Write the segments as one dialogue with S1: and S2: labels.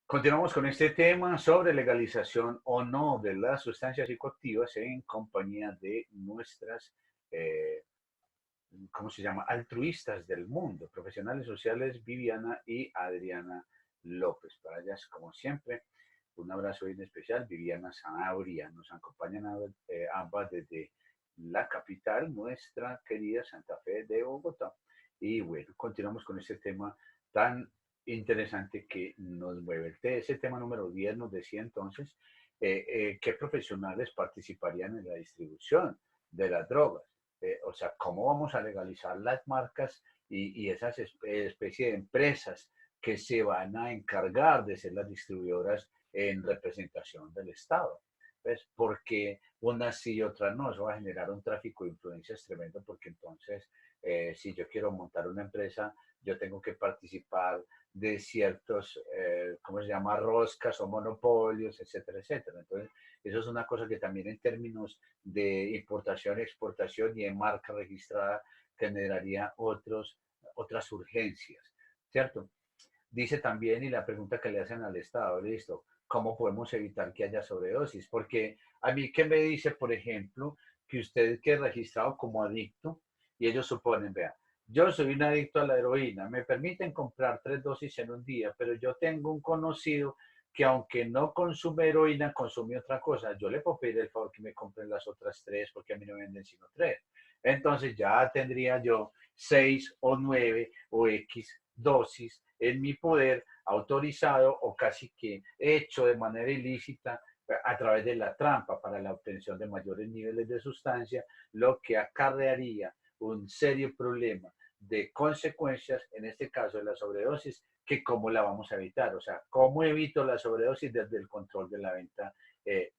S1: Continuamos con este tema sobre legalización o no de las sustancias psicoactivas en compañía de nuestras, eh, ¿cómo se llama? Altruistas del mundo, profesionales sociales Viviana y Adriana López. Para ellas, como siempre, un abrazo bien especial. Viviana Sanabria nos acompañan ambas desde la capital, nuestra querida Santa Fe de Bogotá. Y bueno, continuamos con este tema tan interesante que nos mueve. Ese tema número 10 nos decía entonces qué profesionales participarían en la distribución de las drogas. O sea, cómo vamos a legalizar las marcas y esas especie de empresas que se van a encargar de ser las distribuidoras en representación del Estado. ¿Ves? Porque unas sí y otras no, eso va a generar un tráfico de influencias tremendo porque entonces si yo quiero montar una empresa, yo tengo que participar de ciertos, ¿cómo se llama?, roscas o monopolios, etcétera, etcétera. Entonces, eso es una cosa que también en términos de importación, exportación y de marca registrada generaría otras urgencias, ¿cierto? Dice también, y la pregunta que le hacen al Estado, listo, ¿cómo podemos evitar que haya sobredosis? Porque a mí, ¿qué me dice, por ejemplo, que usted quede registrado como adicto y ellos suponen, vea, yo soy un adicto a la heroína, me permiten comprar 3 dosis en un día, pero yo tengo un conocido que aunque no consume heroína, consume otra cosa. Yo le puedo pedir el favor que me compren las otras 3 porque a mí no me venden sino 3. Entonces ya tendría yo 6 o 9 o X dosis en mi poder autorizado o casi que hecho de manera ilícita a través de la trampa para la obtención de mayores niveles de sustancia, lo que acarrearía un serio problema de consecuencias, en este caso de la sobredosis, que cómo la vamos a evitar, o sea, cómo evito la sobredosis desde el control de la venta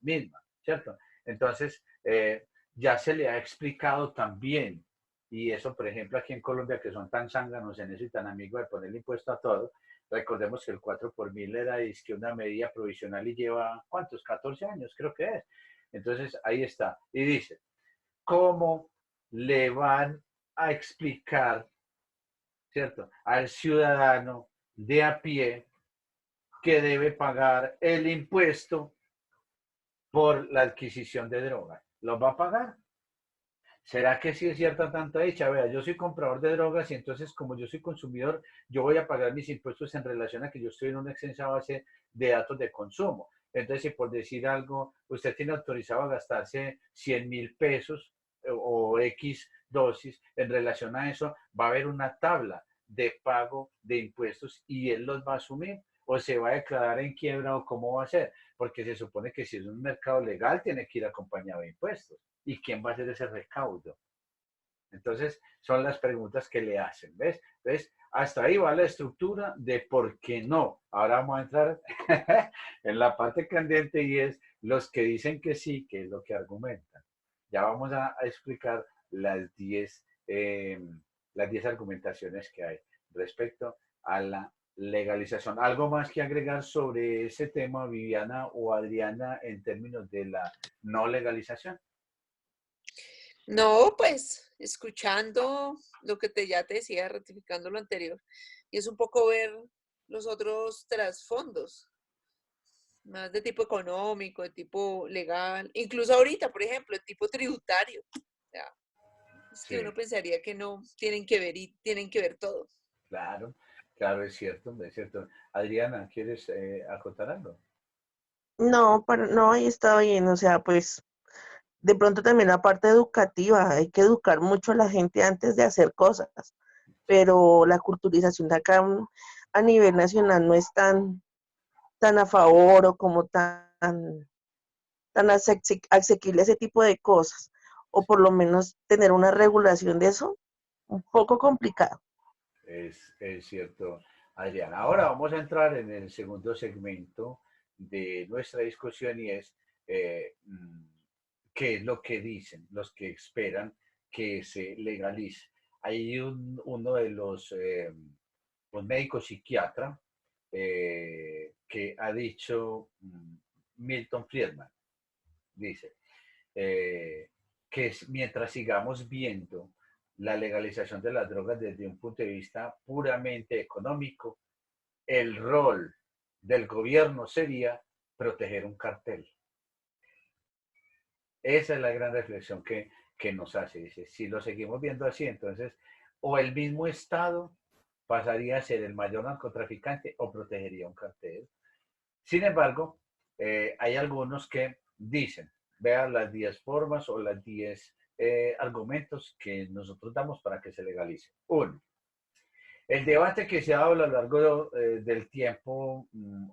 S1: misma, ¿cierto? Entonces, ya se le ha explicado también, y eso, por ejemplo, aquí en Colombia, que son tan zánganos en eso y tan amigos de poner impuesto a todo, recordemos que el 4 por mil era que una medida provisional y lleva, ¿cuántos? 14 años, creo que es. Entonces, ahí está. Y dice, ¿cómo le van a explicar, ¿cierto?, al ciudadano de a pie que debe pagar el impuesto por la adquisición de drogas? ¿Lo va a pagar? ¿Será que sí es cierta tanta dicha? Vea, yo soy comprador de drogas y entonces como yo soy consumidor, yo voy a pagar mis impuestos en relación a que yo estoy en una extensa base de datos de consumo. Entonces, si por decir algo, usted tiene autorizado a gastarse 100.000 pesos o X dosis, en relación a eso va a haber una tabla de pago de impuestos y él los va a asumir o se va a declarar en quiebra o cómo va a ser, porque se supone que si es un mercado legal tiene que ir acompañado de impuestos. ¿Y quién va a hacer ese recaudo? Entonces, son las preguntas que le hacen, ¿ves? ¿Ves? Hasta ahí va la estructura de por qué no. Ahora vamos a entrar en la parte candente y es los que dicen que sí, que es lo que argumentan. Ya vamos a explicar las 10 argumentaciones que hay respecto a la legalización. ¿Algo más que agregar sobre ese tema, Viviana o Adriana, en términos de la no legalización?
S2: No, pues escuchando lo que ya te decía, ratificando lo anterior, y es un poco ver los otros trasfondos, más de tipo económico, de tipo legal, incluso ahorita, por ejemplo, de tipo tributario. O sea, es que
S1: Sí.
S2: uno pensaría que no tienen que ver y tienen que ver todo.
S1: Claro, claro, es cierto, es cierto. Adriana, ¿quieres acotar algo?
S3: No, no, ahí está bien, o sea, pues de pronto también la parte educativa, hay que educar mucho a la gente antes de hacer cosas, pero la culturización de acá a nivel nacional no es tan a favor o como tan asequible ese tipo de cosas, o por lo menos tener una regulación de eso, un poco complicado.
S1: Es cierto, Adriana. Ahora vamos a entrar en el segundo segmento de nuestra discusión y es qué es lo que dicen los que esperan que se legalice. Hay uno de un médico psiquiatra que ha dicho, Milton Friedman, dice, que mientras sigamos viendo la legalización de las drogas desde un punto de vista puramente económico, el rol del gobierno sería proteger un cartel. Esa es la gran reflexión que nos hace. Dice, si lo seguimos viendo así, entonces, o el mismo Estado pasaría a ser el mayor narcotraficante o protegería un cartel. Sin embargo, hay algunos que dicen, vean las 10 formas o las 10 argumentos que nosotros damos para que se legalice. Uno, el debate que se ha dado a lo largo del tiempo,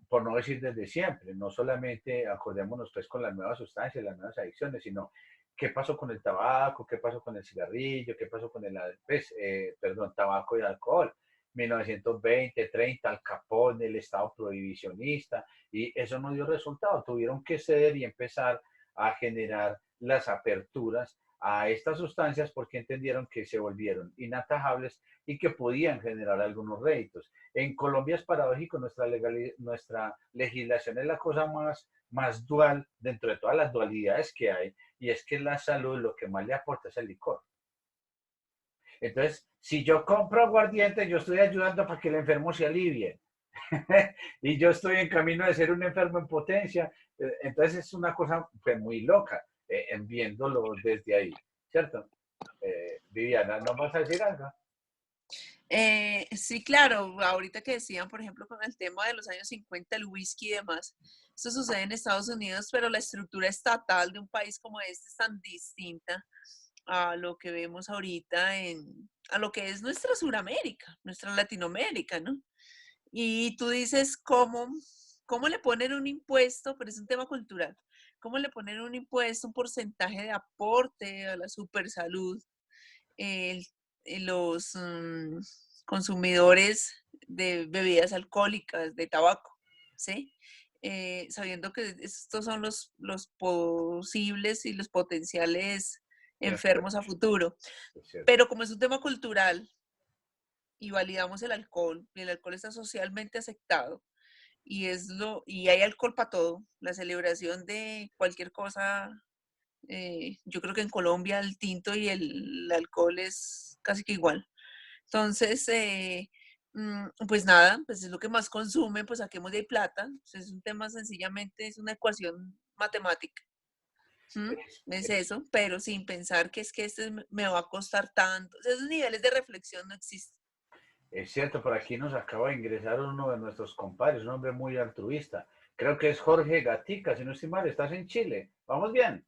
S1: por no decir desde siempre, no solamente acordémonos pues con las nuevas sustancias, las nuevas adicciones, sino qué pasó con el tabaco, qué pasó con el cigarrillo, qué pasó con el pues, tabaco y alcohol. 1920, 30, Al Capone, el Estado prohibicionista, y eso no dio resultado. Tuvieron que ceder y empezar a generar las aperturas a estas sustancias porque entendieron que se volvieron inatajables y que podían generar algunos réditos. En Colombia es paradójico, nuestra legislación es la cosa más dual dentro de todas las dualidades que hay, y es que la salud lo que más le aporta es el licor. Entonces, si yo compro aguardiente, yo estoy ayudando para que el enfermo se alivie. Y yo estoy en camino de ser un enfermo en potencia. Entonces es una cosa pues, muy loca, viéndolo desde ahí, ¿cierto? Viviana, ¿no vas a decir algo?
S2: Sí, claro, ahorita que decían, por ejemplo, con el tema de los años 50, el whisky y demás, esto sucede en Estados Unidos, pero la estructura estatal de un país como este es tan distinta a lo que vemos ahorita a lo que es nuestra Suramérica, nuestra Latinoamérica, ¿no? Y tú dices, ¿cómo le ponen un impuesto? Pero es un tema cultural. ¿Cómo le ponen un impuesto, un porcentaje de aporte a la supersalud? El, los consumidores de bebidas alcohólicas, de tabaco, ¿sí? Sabiendo que estos son los posibles y los potenciales enfermos a futuro. Pero como es un tema cultural y validamos el alcohol, y el alcohol está socialmente aceptado, y hay alcohol para todo, la celebración de cualquier cosa. Yo creo que en Colombia el tinto y el alcohol es casi que igual. Entonces, pues nada, pues es lo que más consumen, pues saquemos de ahí plata. Pues es un tema sencillamente, es una ecuación matemática. Es eso, pero sin pensar que es que este me va a costar tanto. O sea, esos niveles de reflexión no existen.
S1: Es cierto, por aquí nos acaba de ingresar uno de nuestros compadres, un hombre muy altruista. Creo que es Jorge Gatica, si no estoy mal, estás en Chile. ¿Vamos bien?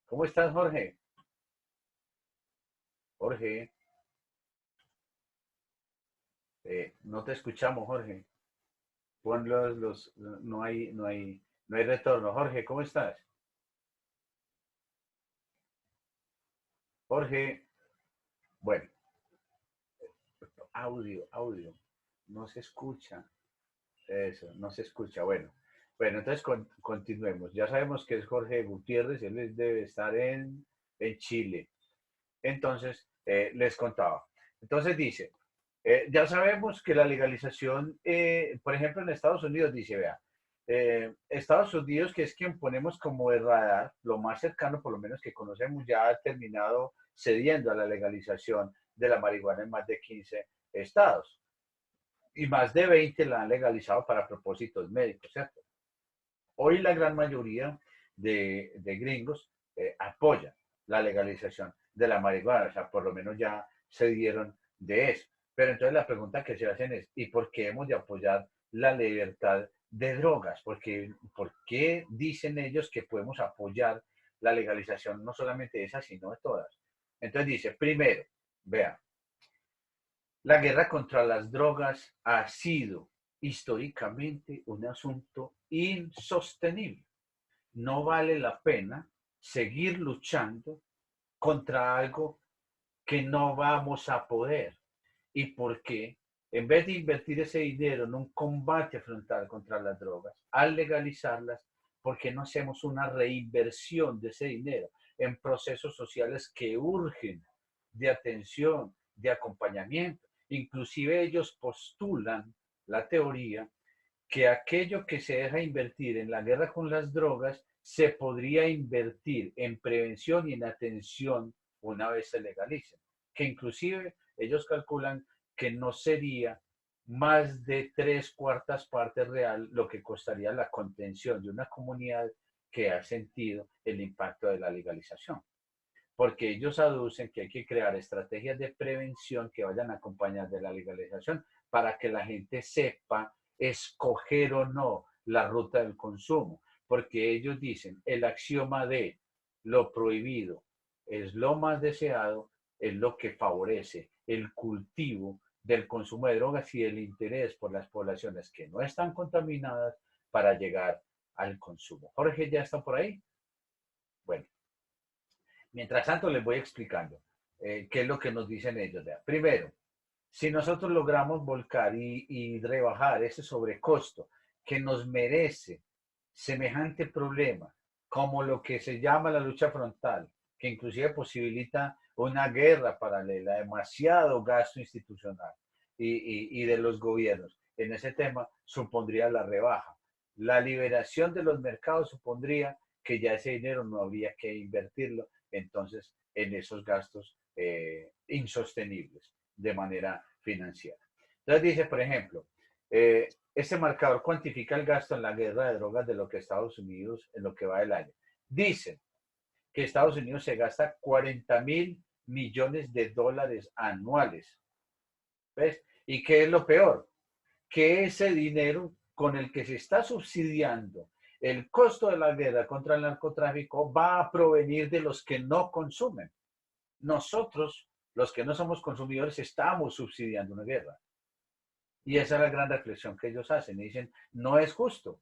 S1: ¿Cómo estás, Jorge? Jorge, no te escuchamos, Jorge. Pon no hay retorno. Jorge, ¿cómo estás? Jorge, bueno, audio, no se escucha. Eso, no se escucha. Bueno, entonces continuemos. Ya sabemos que es Jorge Gutiérrez, él debe estar en Chile. Entonces, les contaba. Entonces dice, ya sabemos que la legalización, por ejemplo, en Estados Unidos dice, vea, Estados Unidos, que es quien ponemos como de radar, lo más cercano por lo menos que conocemos, ya ha terminado cediendo a la legalización de la marihuana en más de 15 estados. Y más de 20 la han legalizado para propósitos médicos, ¿cierto? Hoy la gran mayoría de gringos apoyan la legalización de la marihuana, o sea, por lo menos ya se dieron de eso. Pero entonces la pregunta que se hacen es, ¿y por qué hemos de apoyar la libertad de drogas? Porque, ¿por qué dicen ellos que podemos apoyar la legalización no solamente de esas, sino de todas? Entonces dice, primero, vean, la guerra contra las drogas ha sido históricamente un asunto insostenible. No vale la pena seguir luchando contra algo que no vamos a poder. ¿Y por qué? En vez de invertir ese dinero en un combate frontal contra las drogas, al legalizarlas, ¿por qué no hacemos una reinversión de ese dinero en procesos sociales que urgen de atención, de acompañamiento? Inclusive ellos postulan la teoría que aquello que se deja invertir en la guerra con las drogas se podría invertir en prevención y en atención una vez se legalicen, que inclusive ellos calculan que no sería más de 3/4 partes real lo que costaría la contención de una comunidad que ha sentido el impacto de la legalización. Porque ellos aducen que hay que crear estrategias de prevención que vayan acompañadas de la legalización para que la gente sepa escoger o no la ruta del consumo. Porque ellos dicen, el axioma de lo prohibido es lo más deseado, es lo que favorece el cultivo del consumo de drogas y el interés por las poblaciones que no están contaminadas para llegar al consumo. Jorge, ¿ya está por ahí? Bueno, mientras tanto les voy explicando qué es lo que nos dicen ellos. Primero, si nosotros logramos volcar y rebajar ese sobrecosto que nos merece semejante problema, como lo que se llama la lucha frontal, que inclusive posibilita una guerra paralela, demasiado gasto institucional y de los gobiernos. En ese tema supondría la rebaja. La liberación de los mercados supondría que ya ese dinero no habría que invertirlo entonces en esos gastos insostenibles de manera financiera. Entonces dice, por ejemplo, este marcador cuantifica el gasto en la guerra de drogas de lo que Estados Unidos en lo que va del año. Dicen que Estados Unidos se gasta 40.000 millones de dólares anuales. ¿Ves? ¿Y qué es lo peor? Que ese dinero con el que se está subsidiando el costo de la guerra contra el narcotráfico va a provenir de los que no consumen. Nosotros, los que no somos consumidores, estamos subsidiando una guerra. Y esa es la gran reflexión que ellos hacen. Y dicen, no es justo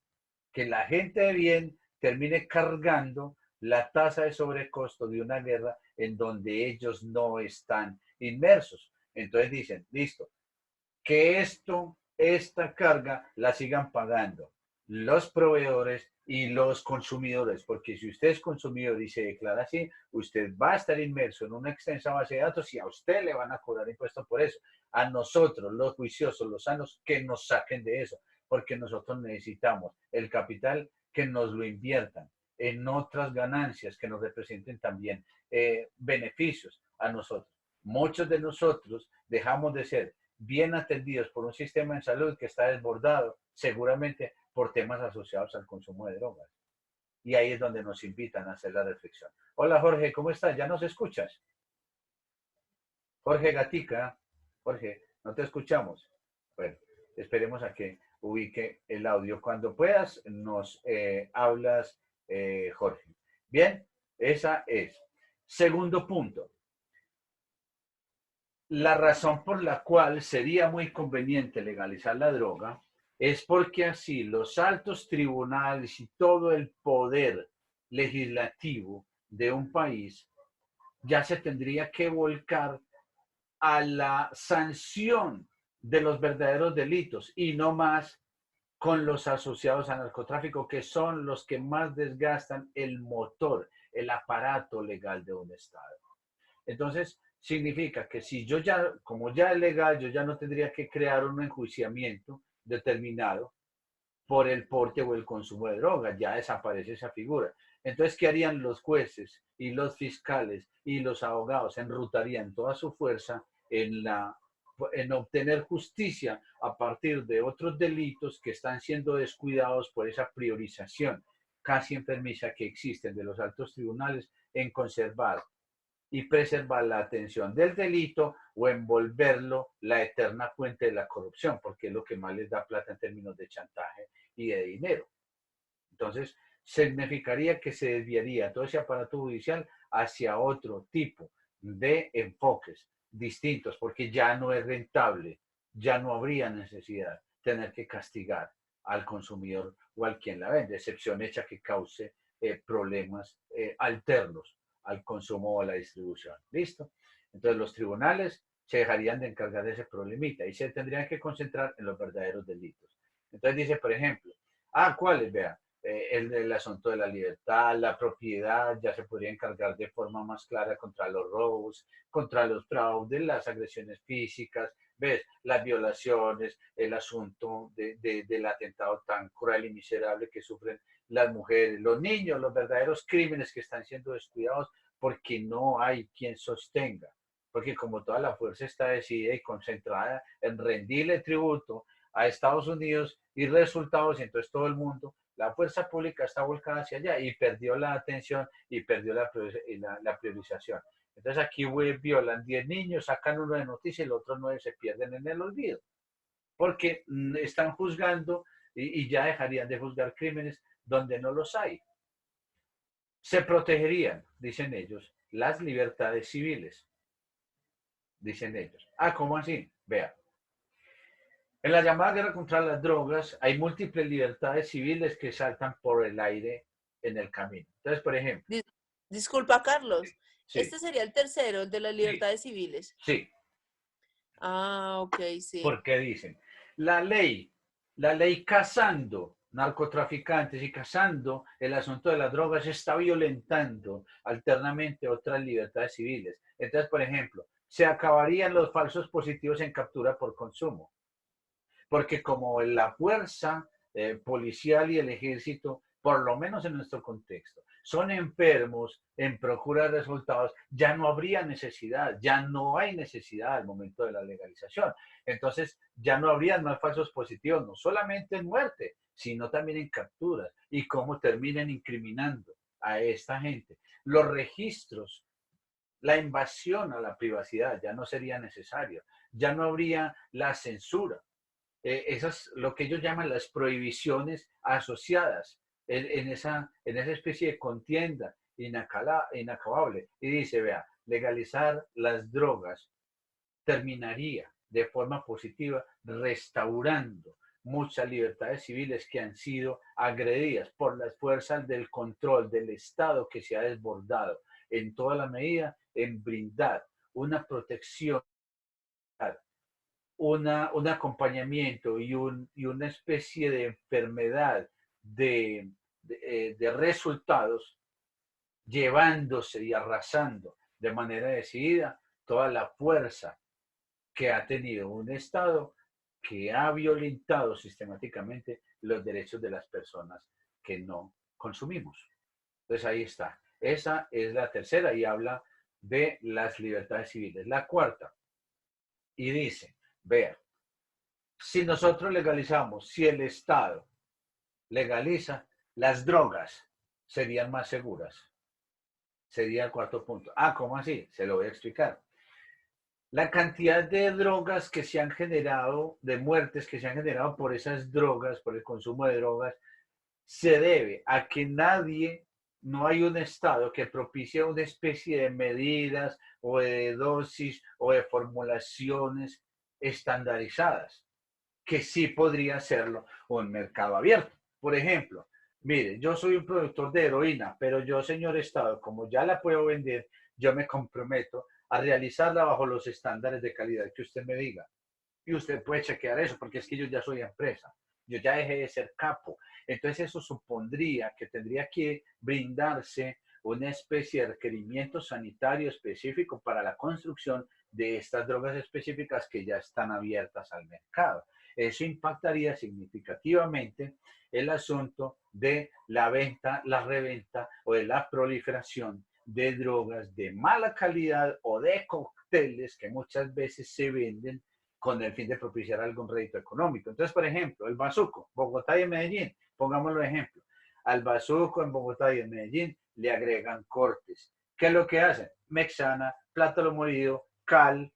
S1: que la gente de bien termine cargando la tasa de sobrecosto de una guerra en donde ellos no están inmersos. Entonces dicen, listo, que esta carga la sigan pagando los proveedores y los consumidores, porque si usted es consumidor y se declara así, usted va a estar inmerso en una extensa base de datos y a usted le van a cobrar impuestos por eso. A nosotros, los juiciosos, los sanos, que nos saquen de eso, porque nosotros necesitamos el capital que nos lo inviertan en otras ganancias que nos representen también beneficios a nosotros. Muchos de nosotros dejamos de ser bien atendidos por un sistema de salud que está desbordado, seguramente por temas asociados al consumo de drogas. Y ahí es donde nos invitan a hacer la reflexión. Hola Jorge, ¿cómo estás? ¿Ya nos escuchas? Jorge Gatica, Jorge, no te escuchamos. Bueno, esperemos a que ubique el audio. Cuando puedas, nos hablas, Jorge. Bien, esa es. Segundo punto. La razón por la cual sería muy conveniente legalizar la droga es porque así los altos tribunales y todo el poder legislativo de un país ya se tendría que volcar a la sanción de los verdaderos delitos y no más con los asociados al narcotráfico, que son los que más desgastan el motor, el aparato legal de un Estado. Entonces, significa que si yo ya, como ya es legal, yo ya no tendría que crear un enjuiciamiento determinado por el porte o el consumo de drogas, ya desaparece esa figura. Entonces, ¿qué harían los jueces y los fiscales y los abogados? Enrutarían toda su fuerza en obtener justicia a partir de otros delitos que están siendo descuidados por esa priorización casi enfermiza que existen de los altos tribunales en conservar y preservar la atención del delito o envolverlo la eterna fuente de la corrupción, porque es lo que más les da plata en términos de chantaje y de dinero. Entonces, significaría que se desviaría todo ese aparato judicial hacia otro tipo de enfoques distintos, porque ya no es rentable, ya no habría necesidad de tener que castigar al consumidor o al quien la vende, excepción hecha que cause problemas alternos al consumo o a la distribución. ¿Listo? Entonces los tribunales se dejarían de encargar de ese problemita y se tendrían que concentrar en los verdaderos delitos. Entonces dice, por ejemplo, ¿cuáles? Vean, el asunto de la libertad, la propiedad, ya se podría encargar de forma más clara contra los robos, contra los fraudes, las agresiones físicas, ¿ves? Las violaciones, el asunto del atentado tan cruel y miserable que sufren las mujeres, los niños, los verdaderos crímenes que están siendo descuidados porque no hay quien sostenga porque como toda la fuerza está decidida y concentrada en rendirle tributo a Estados Unidos y resultados, y entonces todo el mundo, la fuerza pública está volcada hacia allá y perdió la atención y perdió la priorización. Entonces aquí violan 10 niños, sacan uno de noticia y los otros 9 se pierden en el olvido, porque están juzgando y ya dejarían de juzgar crímenes donde no los hay. Se protegerían, dicen ellos, las libertades civiles, dicen ellos. Ah, ¿cómo así? Vea. En la llamada guerra contra las drogas hay múltiples libertades civiles que saltan por el aire en el camino. Entonces, por ejemplo.
S2: Disculpa, Carlos.
S1: Sí,
S2: Este sería el tercero, el de las libertades civiles.
S1: sí.
S2: Ah, ok, sí.
S1: Porque dicen, la ley cazando narcotraficantes y cazando el asunto de las drogas está violentando alternamente otras libertades civiles. Entonces, por ejemplo, se acabarían los falsos positivos en captura por consumo. Porque como la fuerza policial y el ejército, por lo menos en nuestro contexto, son enfermos en procura de resultados, ya no habría necesidad, ya no hay necesidad al momento de la legalización. Entonces, ya no habrían más falsos positivos, no solamente en muerte, sino también en capturas y cómo terminan incriminando a esta gente. Los registros, la invasión a la privacidad ya no sería necesario, ya no habría la censura. Esas, lo que ellos llaman las prohibiciones asociadas en esa especie de contienda inacabable. Y dice, vea, legalizar las drogas terminaría de forma positiva restaurando muchas libertades civiles que han sido agredidas por las fuerzas del control del Estado que se ha desbordado en toda la medida en brindar una protección, un acompañamiento y una especie de enfermedad de resultados, llevándose y arrasando de manera decidida toda la fuerza que ha tenido un Estado que ha violentado sistemáticamente los derechos de las personas que no consumimos. Entonces ahí está. Esa es la tercera y habla de las libertades civiles. La cuarta, y dice, vea, si nosotros legalizamos, si el Estado legaliza, las drogas serían más seguras. Sería el cuarto punto. Ah, ¿cómo así? Se lo voy a explicar. La cantidad de drogas que se han generado, de muertes que se han generado por esas drogas, por el consumo de drogas, se debe a que no hay un Estado que propicie una especie de medidas o de dosis o de formulaciones estandarizadas, que sí podría hacerlo un mercado abierto. Por ejemplo, mire, yo soy un productor de heroína, pero yo, señor Estado, como ya la puedo vender, yo me comprometo a realizarla bajo los estándares de calidad que usted me diga. Y usted puede chequear eso, porque es que yo ya soy empresa, yo ya dejé de ser capo. Entonces eso supondría que tendría que brindarse una especie de requerimiento sanitario específico para la construcción de estas drogas específicas que ya están abiertas al mercado. Eso impactaría significativamente el asunto de la venta, la reventa o de la proliferación de drogas de mala calidad o de cócteles que muchas veces se venden con el fin de propiciar algún rédito económico. Entonces, por ejemplo, el bazuco, Bogotá y Medellín, pongámoslo de ejemplo. Al bazuco en Bogotá y en Medellín le agregan cortes. ¿Qué es lo que hacen? Mexana, plátano molido, cal,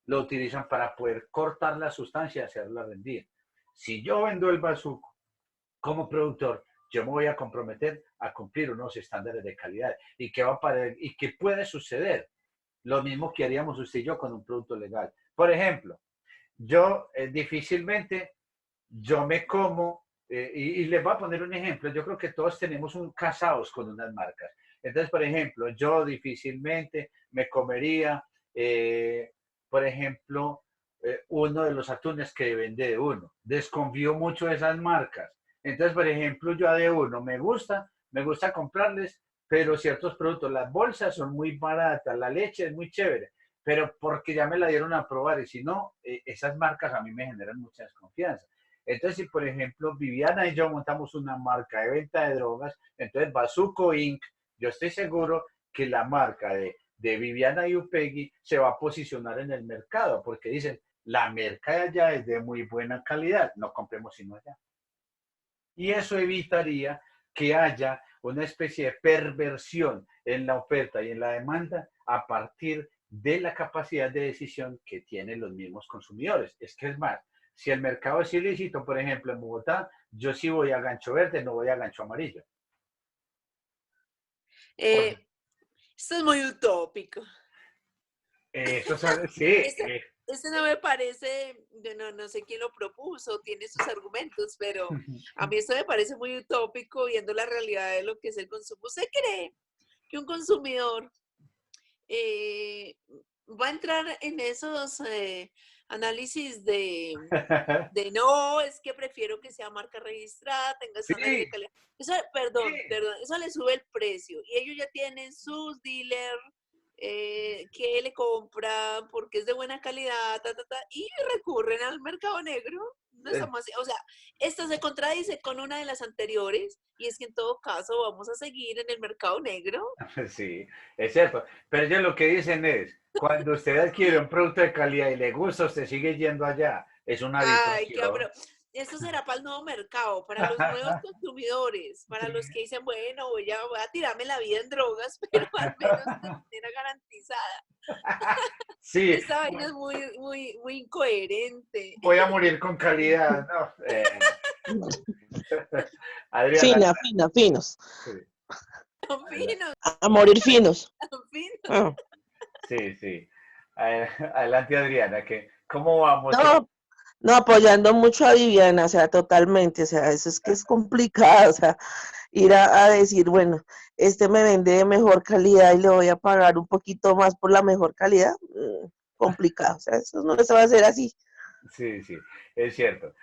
S1: lo utilizan para poder cortar la sustancia y hacerla rendir. Si yo vendo el bazuco como productor, yo me voy a comprometer a cumplir unos estándares de calidad. ¿Y qué puede suceder? Lo mismo que haríamos usted y yo con un producto legal. Por ejemplo, yo difícilmente, yo me como, y les voy a poner un ejemplo, yo creo que todos tenemos casados con unas marcas. Entonces, por ejemplo, yo difícilmente me comería, por ejemplo, uno de los atunes que vende de uno. Desconfío mucho de esas marcas. Entonces, por ejemplo, yo a de uno me gusta comprarles, pero ciertos productos, las bolsas son muy baratas, la leche es muy chévere, pero porque ya me la dieron a probar y si no, esas marcas a mí me generan mucha desconfianza. Entonces, si por ejemplo Viviana y yo montamos una marca de venta de drogas, entonces Bazuco Inc., yo estoy seguro que la marca de Viviana y Upegui se va a posicionar en el mercado, porque dicen, la merca de allá es de muy buena calidad, no compremos sino allá. Y eso evitaría que haya una especie de perversión en la oferta y en la demanda a partir de la capacidad de decisión que tienen los mismos consumidores. Es que es más, si el mercado es ilícito, por ejemplo, en Bogotá, yo sí voy a gancho verde, no voy a gancho amarillo.
S2: Eh, Esto es muy utópico.
S1: Eso sí.
S2: Este no me parece, no sé quién lo propuso, tiene sus argumentos, pero a mí esto me parece muy utópico viendo la realidad de lo que es el consumo. ¿Usted cree que un consumidor va a entrar en esos análisis de no, es que prefiero que sea marca registrada, tenga estándares de
S1: Sí,
S2: calidad? Eso, perdón,
S1: sí.
S2: eso le sube el precio y ellos ya tienen sus dealers que le compran porque es de buena calidad, y recurren al mercado negro. No estamos así, o sea, esta se contradice con una de las anteriores y es que en todo caso vamos a seguir en el mercado negro.
S1: Sí, es cierto. Pero ellos lo que dicen es, cuando usted adquiere un producto de calidad y le gusta, usted sigue yendo allá. Es una
S2: Ay,
S1: habituación.
S2: pero esto será para el nuevo mercado, para los nuevos consumidores, para los que dicen, bueno, voy a tirarme la vida en drogas, pero al menos de manera garantizada.
S1: Sí,
S2: Esta vaina es muy incoherente.
S1: voy a morir con calidad. No, Adriana,
S3: Finos.
S1: sí,
S2: Finos,
S3: A morir finos.
S2: finos.
S3: Ah.
S1: sí, sí. Adelante, Adriana, que ¿cómo vamos?
S3: No, no, apoyando mucho a Viviana, o sea, totalmente, o sea, eso es que es complicado, o sea, ir a decir, bueno, este me vende de mejor calidad y le voy a pagar un poquito más por la mejor calidad, complicado, o sea, eso no se va a hacer así.
S1: Sí, sí, es cierto.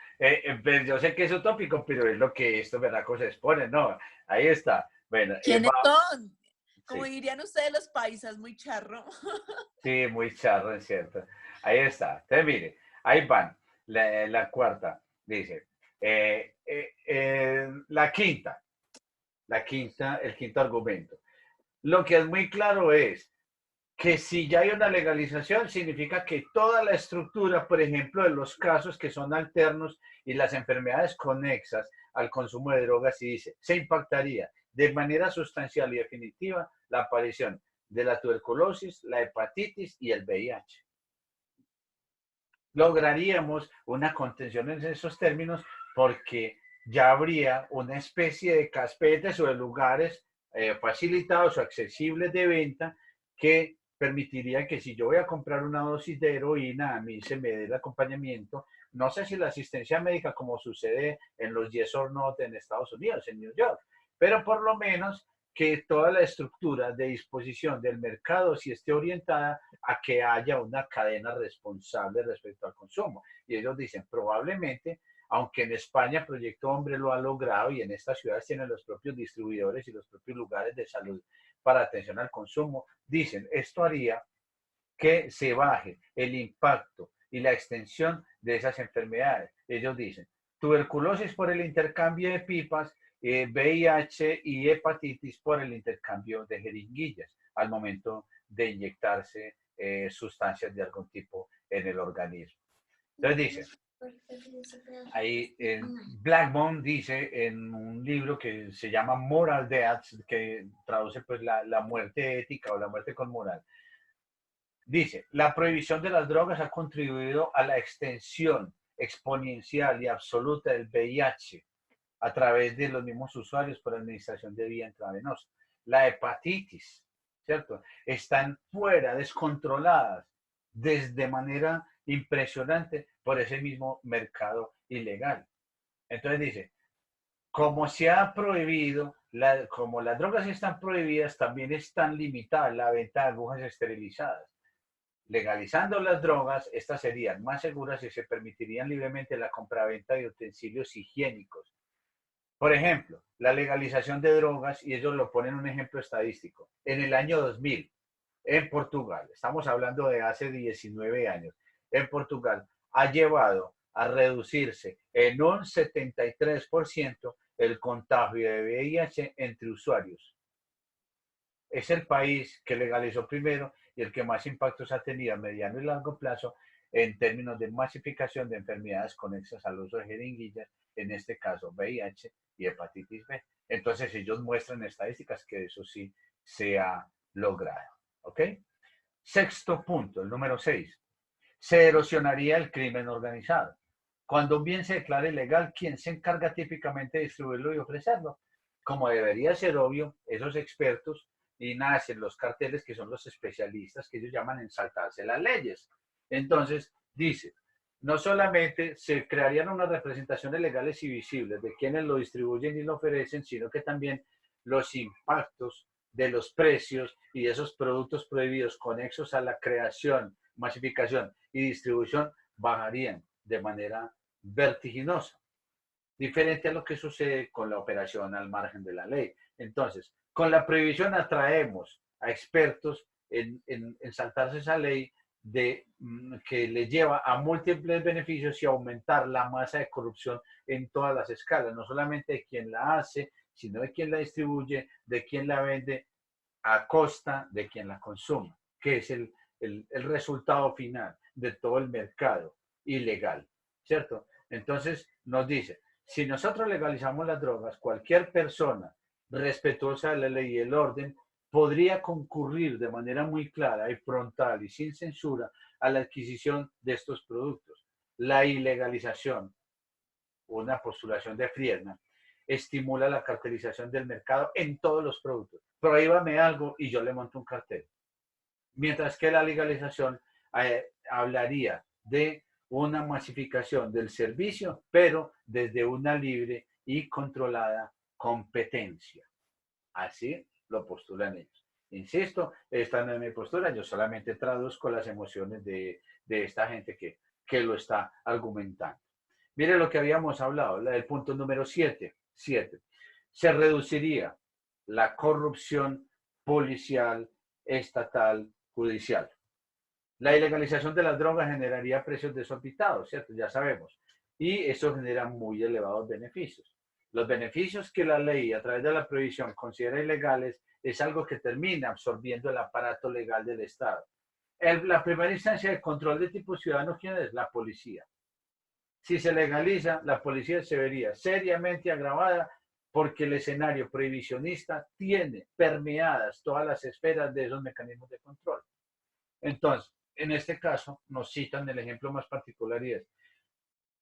S1: Pues yo sé que es utópico, pero es lo que estos berracos exponen, ¿no? Ahí está. Bueno,
S2: ¿Quiénes son? Como
S1: sí,
S2: dirían ustedes los paisas, muy charro.
S1: sí, muy charro, es cierto. Ahí está. Entonces, mire, ahí van. La cuarta dice, el quinto argumento. Lo que es muy claro es que si ya hay una legalización, significa que toda la estructura, por ejemplo, de los casos que son alternos y las enfermedades conexas al consumo de drogas, y dice, se impactaría de manera sustancial y definitiva la aparición de la tuberculosis, la hepatitis y el VIH. Lograríamos una contención en esos términos porque ya habría una especie de caspetes o de lugares facilitados o accesibles de venta que permitiría que si yo voy a comprar una dosis de heroína, a mí se me dé el acompañamiento. No sé si la asistencia médica como sucede en los Yes or Not en Estados Unidos, en New York, pero por lo menos que toda la estructura de disposición del mercado sí esté orientada a que haya una cadena responsable respecto al consumo. Y ellos dicen, probablemente, aunque en España Proyecto Hombre lo ha logrado y en estas ciudades tienen los propios distribuidores y los propios lugares de salud para atención al consumo, dicen, esto haría que se baje el impacto y la extensión de esas enfermedades. Ellos dicen, tuberculosis por el intercambio de pipas, VIH y hepatitis por el intercambio de jeringuillas al momento de inyectarse sustancias de algún tipo en el organismo. Entonces dice, ahí Blackmon dice en un libro que se llama Moral Deaths, que traduce pues la muerte ética o la muerte con moral. Dice, la prohibición de las drogas ha contribuido a la extensión exponencial y absoluta del VIH a través de los mismos usuarios por administración de vía intravenosa. La hepatitis, ¿cierto? Están fuera, descontroladas, de manera impresionante por ese mismo mercado ilegal. Entonces dice, como se ha prohibido, como las drogas están prohibidas, también están limitadas la venta de agujas esterilizadas. Legalizando las drogas, estas serían más seguras y se permitirían libremente la compraventa de utensilios higiénicos. Por ejemplo, la legalización de drogas, y ellos lo ponen un ejemplo estadístico, en el año 2000, en Portugal, estamos hablando de hace 19 años, en Portugal ha llevado a reducirse en un 73% el contagio de VIH entre usuarios. es el país que legalizó primero y el que más impactos ha tenido a mediano y largo plazo en términos de masificación de enfermedades conexas al uso de jeringuillas, en este caso VIH y hepatitis B. Entonces ellos muestran estadísticas que eso sí se ha logrado. ¿Ok? Sexto punto, el número 6. Se erosionaría el crimen organizado. Cuando un bien se declara ilegal, ¿quién se encarga típicamente de distribuirlo y ofrecerlo? Como debería ser obvio, esos expertos y nacen los carteles que son los especialistas que ellos llaman en saltarse las leyes. Entonces, dice, no solamente se crearían unas representaciones legales y visibles de quienes lo distribuyen y lo ofrecen, sino que también los impactos de los precios y de esos productos prohibidos conexos a la creación, masificación y distribución bajarían de manera vertiginosa, diferente a lo que sucede con la operación al margen de la ley. Entonces, con la prohibición atraemos a expertos en saltarse esa ley que le lleva a múltiples beneficios y aumentar la masa de corrupción en todas las escalas, no solamente de quien la hace, sino de quien la distribuye, de quien la vende, a costa de quien la consume, que es el resultado final de todo el mercado ilegal, ¿cierto? Entonces nos dice, si nosotros legalizamos las drogas, cualquier persona respetuosa de la ley y el orden podría concurrir de manera muy clara y frontal y sin censura a la adquisición de estos productos. La ilegalización, una postulación de Friedman, estimula la cartelización del mercado en todos los productos. Prohíbame algo y yo le monto un cartel. Mientras que la legalización hablaría de una masificación del servicio, pero desde una libre y controlada competencia. Así lo postulan ellos. Insisto, esta no es mi postura, yo solamente traduzco las emociones de esta gente que lo está argumentando. Mire lo que habíamos hablado, el punto número 7. Se reduciría la corrupción policial, estatal, judicial. La ilegalización de las drogas generaría precios desorbitados, ¿cierto? Ya sabemos. Y eso genera muy elevados beneficios. Los beneficios que la ley, a través de la prohibición, considera ilegales es algo que termina absorbiendo el aparato legal del Estado. La primera instancia de control de tipo ciudadano, ¿quién es? La policía. Si se legaliza, la policía se vería seriamente agravada porque el escenario prohibicionista tiene permeadas todas las esferas de esos mecanismos de control. Entonces, en este caso, nos citan el ejemplo más particular y es,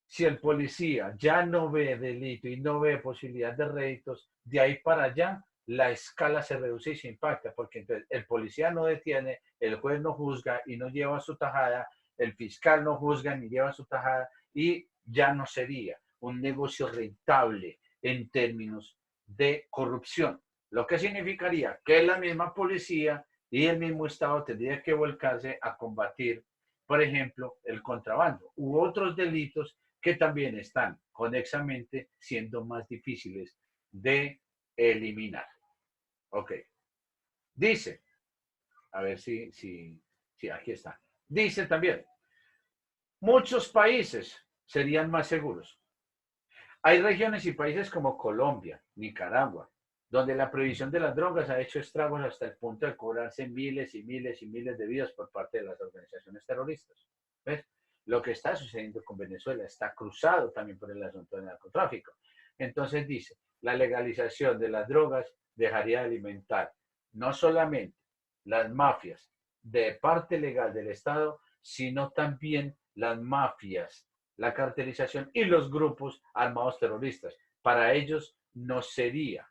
S1: si el policía ya no ve delito y no ve posibilidad de réditos, de ahí para allá la escala se reduce y se impacta, porque entonces el policía no detiene, el juez no juzga y no lleva su tajada, el fiscal no juzga ni lleva su tajada y ya no sería un negocio rentable en términos de corrupción, lo que significaría que la misma policía y el mismo Estado tendría que volcarse a combatir, por ejemplo, el contrabando u otros delitos que también están conexamente siendo más difíciles de eliminar. Ok. Dice, a ver si aquí está. Dice también, muchos países serían más seguros. Hay regiones y países como Colombia, Nicaragua, donde la prohibición de las drogas ha hecho estragos hasta el punto de cobrarse miles y miles y miles de vidas por parte de las organizaciones terroristas. ¿Ves? Lo que está sucediendo con Venezuela está cruzado también por el asunto del narcotráfico. Entonces dice, la legalización de las drogas dejaría de alimentar no solamente las mafias de parte legal del Estado, sino también las mafias, la cartelización y los grupos armados terroristas. Para ellos no sería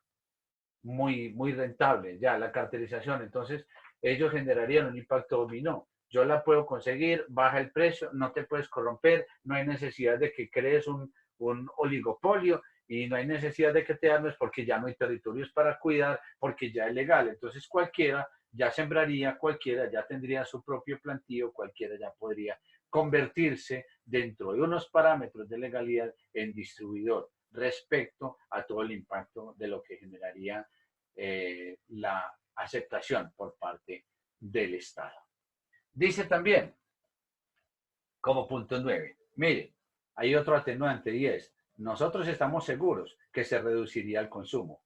S1: muy rentable ya la cartelización. Entonces, ellos generarían un impacto dominó. Yo la puedo conseguir, baja el precio, no te puedes corromper, no hay necesidad de que crees un oligopolio y no hay necesidad de que te armes porque ya no hay territorios para cuidar, porque ya es legal. Entonces, cualquiera ya sembraría, cualquiera ya tendría su propio plantío, cualquiera ya podría convertirse dentro de unos parámetros de legalidad en distribuidor respecto a todo el impacto de lo que generaría la aceptación por parte del Estado. Dice también, como punto 9, mire, hay otro atenuante y es, nosotros estamos seguros que se reduciría el consumo.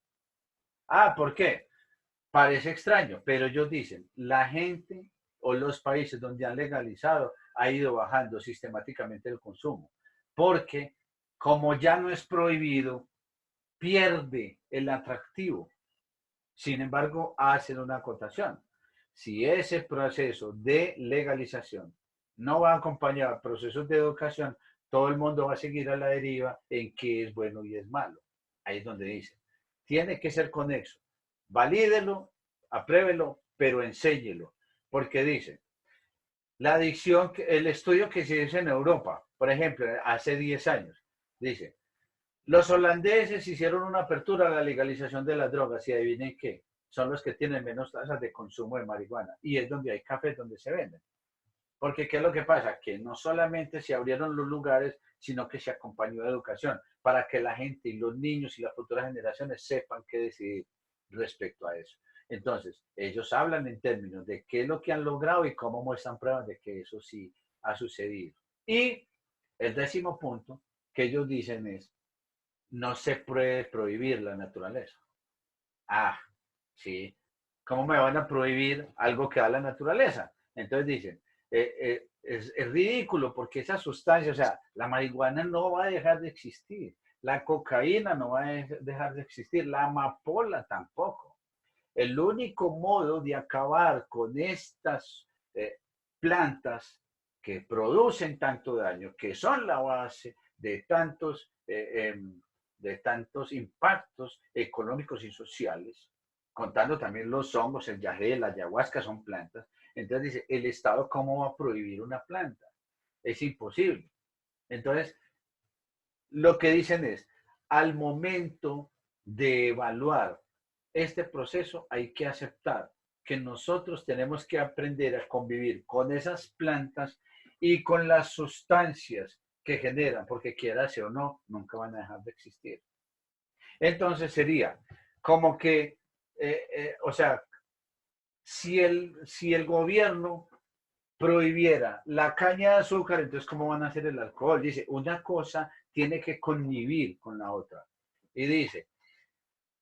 S1: Ah, ¿por qué? Parece extraño, pero ellos dicen, la gente o los países donde han legalizado ha ido bajando sistemáticamente el consumo, porque como ya no es prohibido, pierde el atractivo. Sin embargo, hacen una acotación. Si ese proceso de legalización no va acompañado de procesos de educación, todo el mundo va a seguir a la deriva en qué es bueno y es malo. Ahí es donde dice, tiene que ser conexo. Valídelo, apruébelo, pero enséñelo. Porque dice, la adicción, el estudio que se hizo en Europa, por ejemplo, hace 10 años, dice, los holandeses hicieron una apertura a la legalización de las drogas y adivinen qué, son los que tienen menos tasas de consumo de marihuana y es donde hay cafés donde se venden. Porque ¿qué es lo que pasa? Que no solamente se abrieron los lugares, sino que se acompañó de educación para que la gente y los niños y las futuras generaciones sepan qué decidir respecto a eso. Entonces, ellos hablan en términos de qué es lo que han logrado y cómo muestran pruebas de que eso sí ha sucedido. Y el 10.º punto que ellos dicen es, no se puede prohibir la naturaleza. Ah, sí. ¿Cómo me van a prohibir algo que da la naturaleza? Entonces dicen, es ridículo porque esa sustancia, o sea, la marihuana no va a dejar de existir, la cocaína no va a dejar de existir, la amapola tampoco. El único modo de acabar con estas plantas que producen tanto daño, que son la base de tantos impactos económicos y sociales, contando también los hongos, el yagé, la ayahuasca son plantas. Entonces dice, ¿el Estado cómo va a prohibir una planta? Es imposible. Entonces, lo que dicen es, al momento de evaluar este proceso hay que aceptar que nosotros tenemos que aprender a convivir con esas plantas y con las sustancias que generan, porque quiera o no, nunca van a dejar de existir. Entonces sería como que, o sea, si el gobierno prohibiera la caña de azúcar, entonces ¿cómo van a hacer el alcohol? Dice, una cosa tiene que convivir con la otra. Y dice,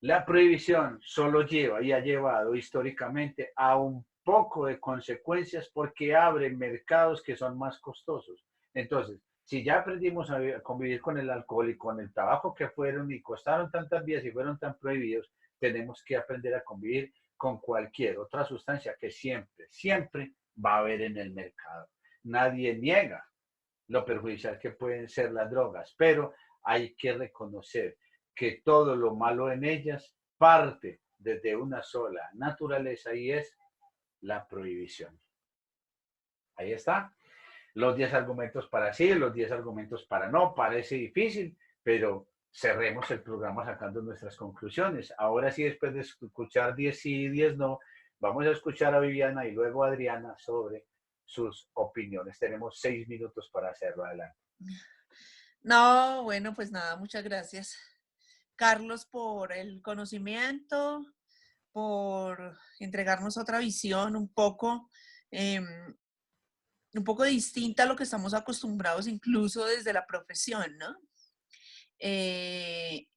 S1: la prohibición solo lleva y ha llevado históricamente a un poco de consecuencias porque abre mercados que son más costosos. Entonces, si ya aprendimos a convivir con el alcohol y con el tabaco que fueron y costaron tantas vidas y fueron tan prohibidos, tenemos que aprender a convivir con cualquier otra sustancia que siempre, siempre va a haber en el mercado. Nadie niega lo perjudicial que pueden ser las drogas, pero hay que reconocer que todo lo malo en ellas parte desde una sola naturaleza y es la prohibición. Ahí está. Los 10 argumentos para sí, los 10 argumentos para no. Parece difícil, pero cerremos el programa sacando nuestras conclusiones. Ahora sí, después de escuchar 10 sí y 10 no, vamos a escuchar a Viviana y luego a Adriana sobre sus opiniones. Tenemos 6 minutos para hacerlo. Adelante.
S2: No, bueno, pues nada, muchas gracias, Carlos, por el conocimiento, por entregarnos otra visión un poco distinta a lo que estamos acostumbrados incluso desde la profesión, ¿no? Que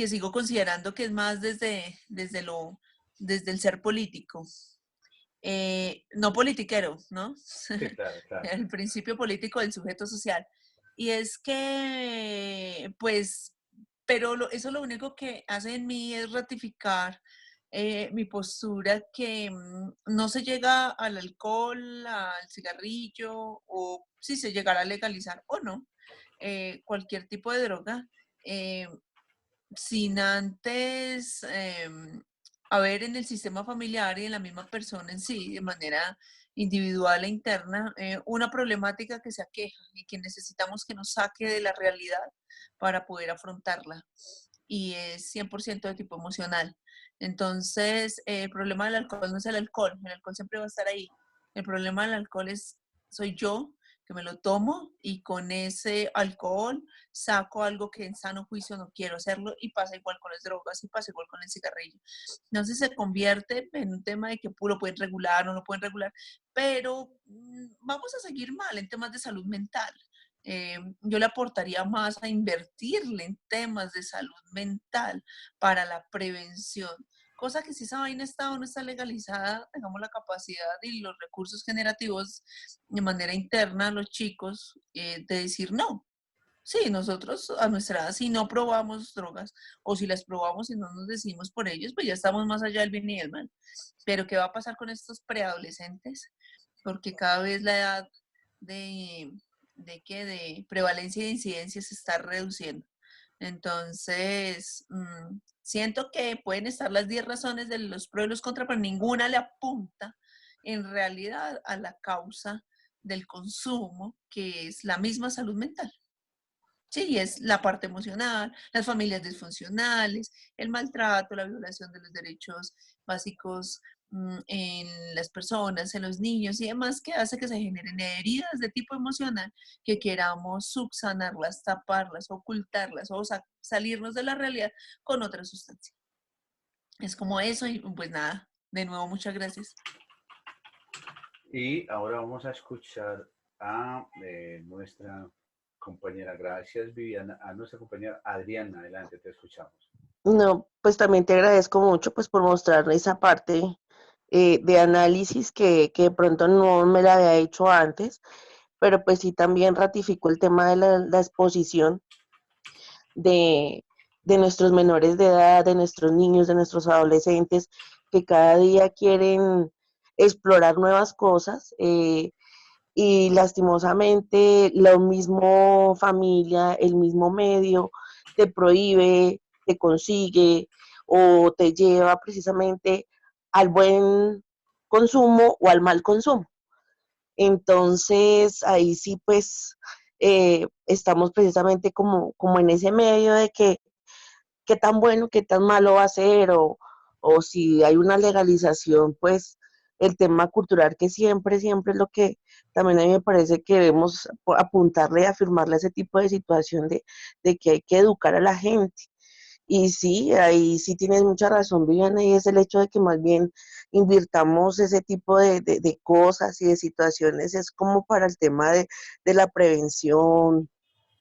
S2: sigo considerando que es más desde el ser político. No politiquero, ¿no?
S1: Sí, claro, claro.
S2: El principio político del sujeto social. Y es que, pues, pero eso lo único que hace en mí es ratificar mi postura que no se llega al alcohol, al cigarrillo, o si se llegara a legalizar o no, cualquier tipo de droga, eh, sin antes haber en el sistema familiar y en la misma persona en sí, de manera individual e interna, una problemática que se aqueja y que necesitamos que nos saque de la realidad para poder afrontarla. Y es 100% de tipo emocional. Entonces, el problema del alcohol no es el alcohol siempre va a estar ahí. El problema del alcohol soy yo, que me lo tomo y con ese alcohol saco algo que en sano juicio no quiero hacerlo y pasa igual con las drogas y pasa igual con el cigarrillo. Entonces se convierte en un tema de que lo pueden regular o no lo pueden regular, pero vamos a seguir mal en temas de salud mental. Yo le aportaría más a invertirle en temas de salud mental para la prevención, cosa que si esa vaina está o no está legalizada, tengamos la capacidad y los recursos generativos de manera interna, los chicos, de decir no. Sí, nosotros a nuestra edad, si no probamos drogas o si las probamos y no nos decidimos por ellos, pues ya estamos más allá del bien y del mal. Pero ¿qué va a pasar con estos preadolescentes? Porque cada vez la edad de prevalencia y de incidencia se está reduciendo. Entonces, siento que pueden estar las 10 razones de los pros y los contras, pero ninguna le apunta en realidad a la causa del consumo, que es la misma salud mental. Sí, es la parte emocional, las familias disfuncionales, el maltrato, la violación de los derechos básicos en las personas, en los niños y demás, que hace que se generen heridas de tipo emocional que queramos subsanarlas, taparlas, ocultarlas o salirnos de la realidad con otra sustancia. Es como eso y pues nada, de nuevo muchas gracias.
S1: Y ahora vamos a escuchar a nuestra compañera, gracias Viviana, a nuestra compañera Adriana. Adelante, te escuchamos.
S3: No, pues también te agradezco mucho pues por mostrar esa parte de análisis que de pronto no me la había hecho antes, pero pues sí también ratificó el tema de la exposición de, de nuestros menores de edad, de nuestros niños, de nuestros adolescentes, que cada día quieren explorar nuevas cosas y lastimosamente lo mismo familia, el mismo medio te prohíbe, te consigue o te lleva precisamente al buen consumo o al mal consumo. Entonces, ahí sí, pues, estamos precisamente como en ese medio de que qué tan bueno, qué tan malo va a ser, o si hay una legalización, pues, el tema cultural que siempre es lo que también a mí me parece que debemos apuntarle y afirmarle a ese tipo de situación de que hay que educar a la gente. Y sí, ahí sí tienes mucha razón, Viviana, y es el hecho de que más bien invirtamos ese tipo de cosas y de situaciones, es como para el tema de la prevención,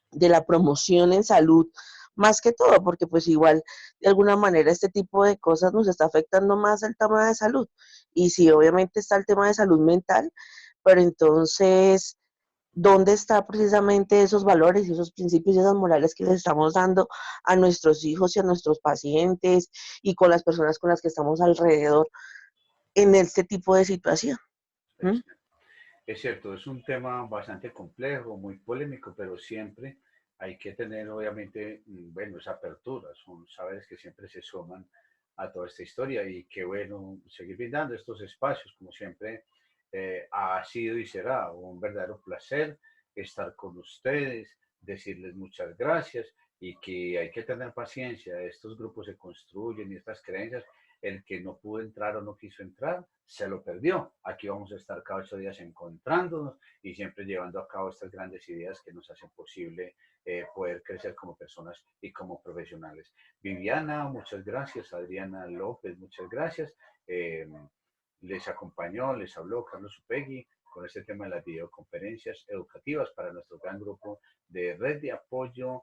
S3: de la promoción en salud, más que todo, porque pues igual de alguna manera este tipo de cosas nos está afectando más el tema de salud. Y sí, obviamente está el tema de salud mental, pero entonces dónde está precisamente esos valores y esos principios y esas morales que les estamos dando a nuestros hijos y a nuestros pacientes y con las personas con las que estamos alrededor en este tipo de situación. ¿Mm?
S1: Es cierto, es un tema bastante complejo, muy polémico, pero siempre hay que tener, obviamente, bueno, esa apertura, son saberes que siempre se suman a toda esta historia y qué bueno seguir brindando estos espacios, como siempre ha sido y será un verdadero placer estar con ustedes, decirles muchas gracias y que hay que tener paciencia, estos grupos se construyen y estas creencias el que no pudo entrar o no quiso entrar, se lo perdió. Aquí vamos a estar cada 8 días encontrándonos y siempre llevando a cabo estas grandes ideas que nos hacen posible poder crecer como personas y como profesionales. Viviana, muchas gracias. Adriana López, muchas gracias. Les acompañó, les habló Carlos Upegui con este tema de las videoconferencias educativas para nuestro gran grupo de red de apoyo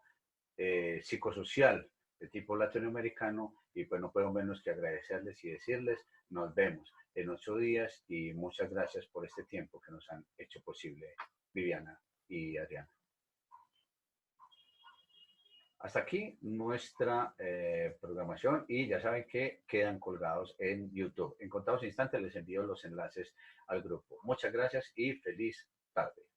S1: psicosocial de tipo latinoamericano y pues no puedo menos que agradecerles y decirles nos vemos en 8 días y muchas gracias por este tiempo que nos han hecho posible Viviana y Adriana. Hasta aquí nuestra programación y ya saben que quedan colgados en YouTube. En contados instantes les envío los enlaces al grupo. Muchas gracias y feliz tarde.